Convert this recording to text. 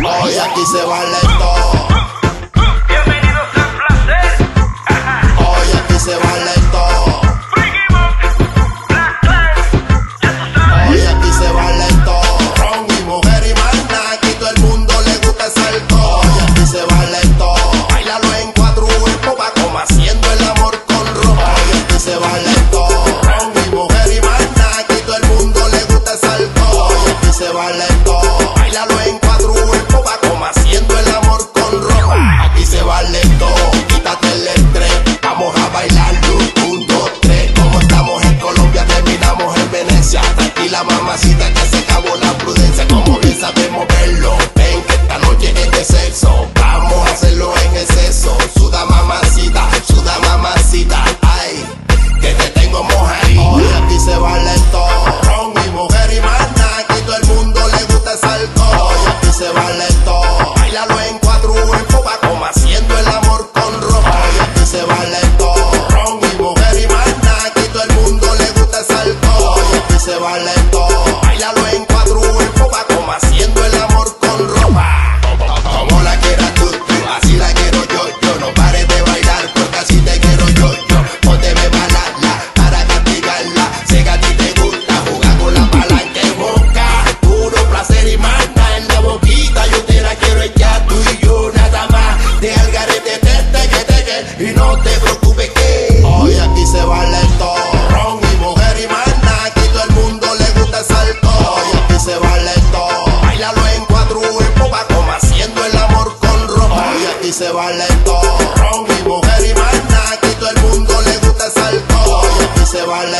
Hoy aquí se vale todo. Bienvenidos al placer. Hoy aquí se vale todo. Black Clan, ya tú sabes. Hoy aquí se vale todo. Ron y mujer y mana, aquí todo el mundo le gusta ese alcohol. Hoy aquí se vale todo. Bailalo en cuatro va como haciendo el amor con ropa. Hoy aquí se vale todo. Ron y mujer y mana, aquí todo el mundo le gusta ese alcohol. Hoy aquí se vale todo. Bailalo en cuatro va como haciendo el amor con ropa. Aquí se vale todo. Quítate el estrés. Vamos a bailarlo. 1, 2, 3. Como estamos en Colombia, terminamos en Venecia. Tranquila, mamacita, que se acabó la prudencia. Como bien sabemos verlo. Ven que esta noche es de sexo. Vamos a hacerlo en exceso. Suda, mamacita. Suda, mamacita. Ay, que te tengo mojadito. Hoy aquí se vale todo. Ron y mujer y mana. Aquí todo el mundo le gusta ese alcohol. Hoy aquí se vale todo. Bailalo en cuatro va como haciendo el amor con ropa. Hoy aquí se vale todo. Ron y mujer y mana. Aquí todo el mundo le gusta ese alcohol. Hoy aquí se vale todo. Bailalo en cuatro va como haciendo el amor con ropa. Como la quieras tú, así la quiero yo. No pares de bailar porque así te quiero yo. Pónteme bailarla para castigarla. Sé que a ti te gusta jugar con la palanca en boca. Puro placer y manda en la boquita. Yo te la quiero echar tú y yo nada más. De algarete, y no te preocupes que hoy aquí se vale todo. Ron y mujer y mana, aquí todo el mundo le gusta ese alcohol. Hoy aquí se vale todo. Bailalo en cuatro va como haciendo el amor con ropa. Hoy aquí se vale todo. Ron y mujer y mana, aquí todo el mundo le gusta ese alcohol. Hoy aquí se vale